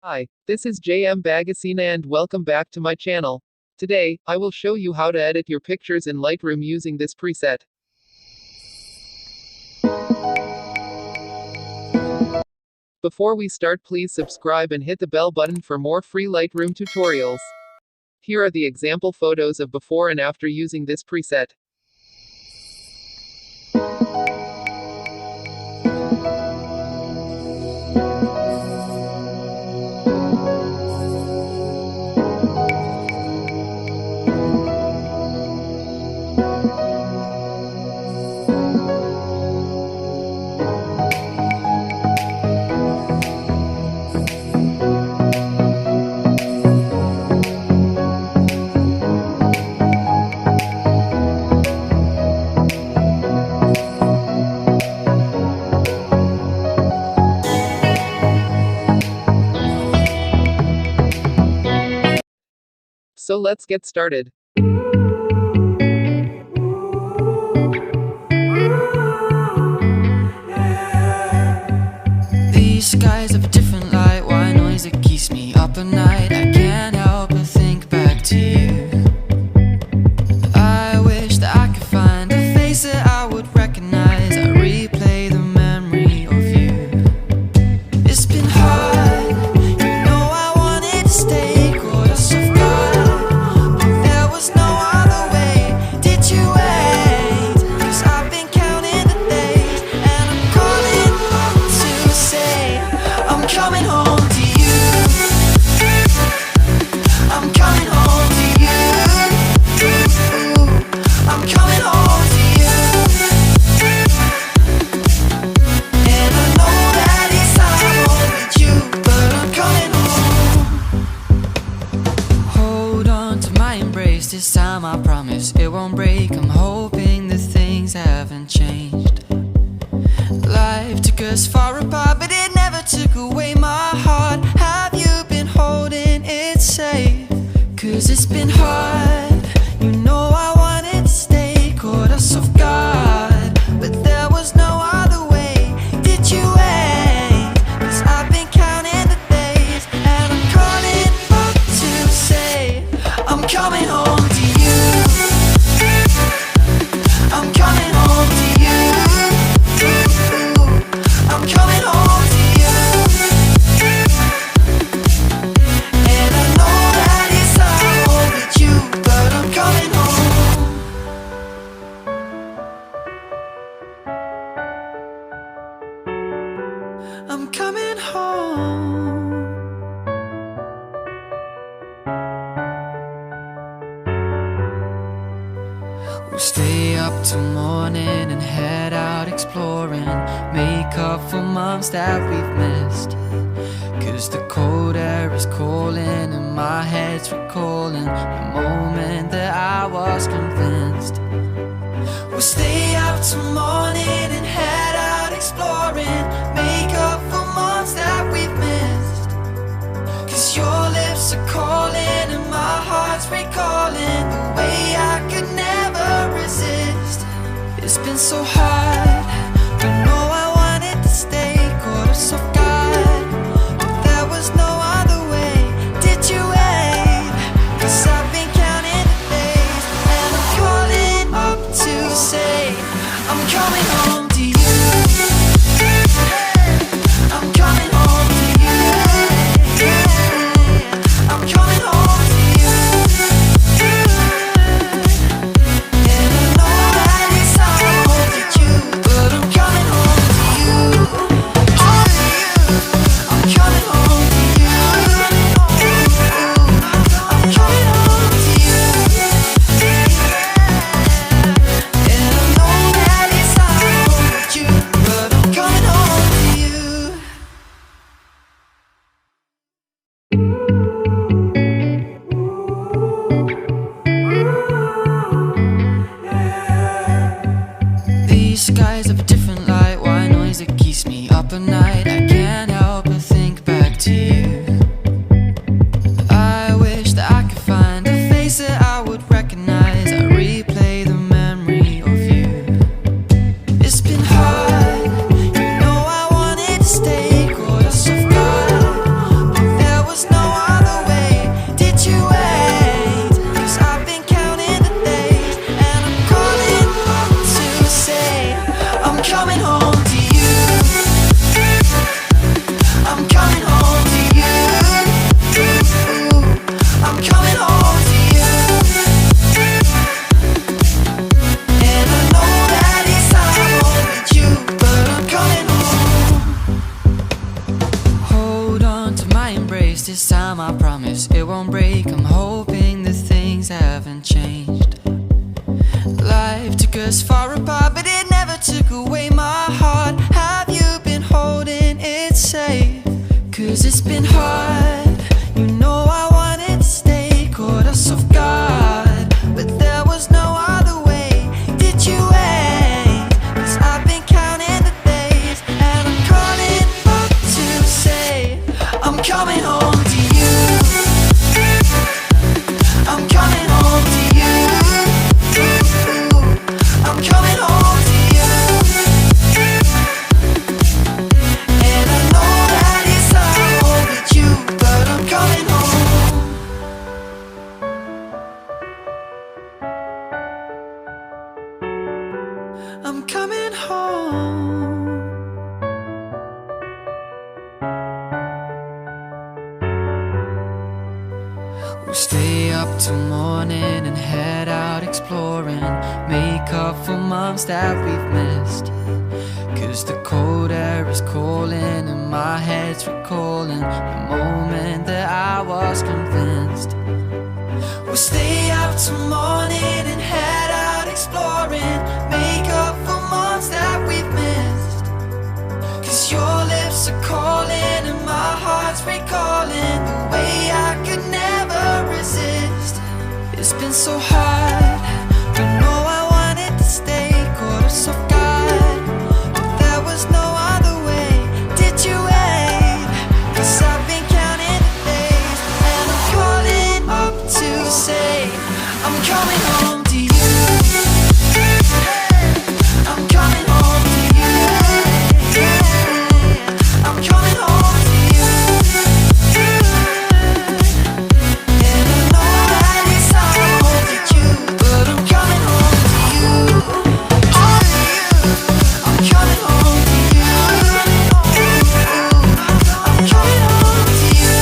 Hi, this is Bagasina and welcome back to my channel. Today, I will show you how to edit your pictures in Lightroom using this preset. Before we start, please subscribe and hit the bell button for more free Lightroom tutorials. Here are the example photos of before and after using this preset. So let's get started. These skies have a different light, white noise that keeps me up at night. I can't help but think back to you. I wish that I could find a face that I would recognize. I replay the memory of you. It's been hard, you know I wanted to stay, caught us off guard, but there was no other way. Did you wait? 'Cause I've been counting the days, and I'm calling up to say I'm coming home to you. I'm coming home to you. I'm coming home to you. And I know that it's hard with you, but I'm coming home. Hold on to my embrace, this time I promise it won't break. I'm hoping that things haven't changed. Life took us far apart, but it never took away my heart. Have you been holding it safe? 'Cause it's been hard, you know I wanted to stay, caught us off guard, but there was no other way. Did you wait? 'Cause I've been counting the days, and I'm calling up to say I'm coming home to you. I'm coming home to you. I'm coming home to you. And I know that it's hard with you, but I'm coming home. I'm coming home. We'll stay up till morning and head out exploring, make up for months that we've missed. 'Cause the cold air is calling and my head's recalling the moment that I was convinced. We'll stay up till morning and head out exploring, make up for months that we've missed. 'Cause your lips are calling and my heart's recalling the way I could never resist. It's been so hard, I know I wanted to stay, caught us off guard, but there was no other way. Did you wait? 'Cause I've been counting the days, and I'm calling up to say I'm coming home to you. I'm coming home to you. I'm coming home to you. And I know that it's hard with you, but I'm coming home to you. I'm coming home to you. I'm coming home to you. And I know that it's hard with you, but I'm coming home to you. These skies have a different light, white noise that keeps me up at night. I can't help but think back to you. I wish that I could find a face that I would recognize. I replay the memory of you. It's been hard, you know I wanted to stay, caught us off guard, but there embrace. This time I promise it won't break. I'm hoping that things haven't changed. Life took us far apart, but it never took away my heart. Have you been holding it safe? 'Cause it's been hard. You know I wanted to stay, caught us off guard, but there was no other way. Did you wait? 'Cause I've been counting the days, and I'm calling up to say I'm coming home to you. I'm coming home to you. I'm coming home to you. And I know that it's hard with you, but I'm coming home. I'm coming home. We'll stay up till morning and head out exploring, make up for months that we've missed. 'Cause the cold air is calling and my head's recalling the moment that I was convinced. We'll stay up till morning and head out exploring, make up for months that we've missed. 'Cause your lips are calling and my heart's recalling the way I could never resist. It's been so hard, but no, I wanted to stay, caught us off guard, but there was no other way. Did you wait? 'Cause I've been counting the days, and I'm calling up to say I'm coming home to you. I'm coming home to you. I'm coming home to you. And I know that it's hard with you, but I'm coming home to you. I'm coming home to you. I'm coming home to you.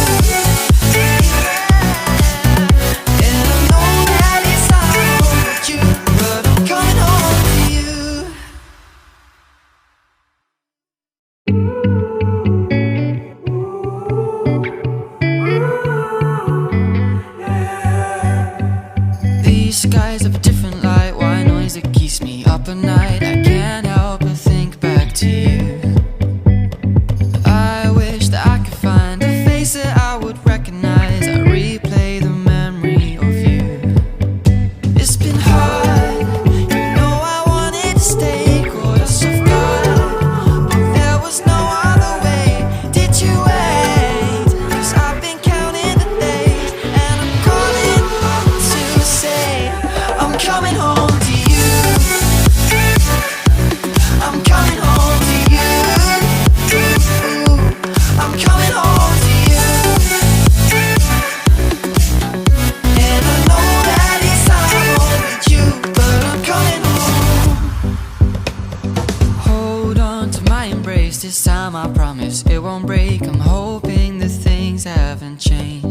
And I know that it's hard with you, but I'm coming home to you. These skies have a different light, white noise that keeps me up at night. I can't help but think back to you. I wish that I could find a face that I would recognize. I replay the memory of you. It's been hard, you know I wanted to stay, caught us off guard, but there was no other way. Did you wait? 'Cause I've been counting the days, and I'm calling up to say I'm coming home to you. I'm coming home to you. I'm coming home to you. And I know that it's hard with you, but I'm coming home. Hold on to my embrace. This time I promise it won't break. I'm hoping that things haven't changed.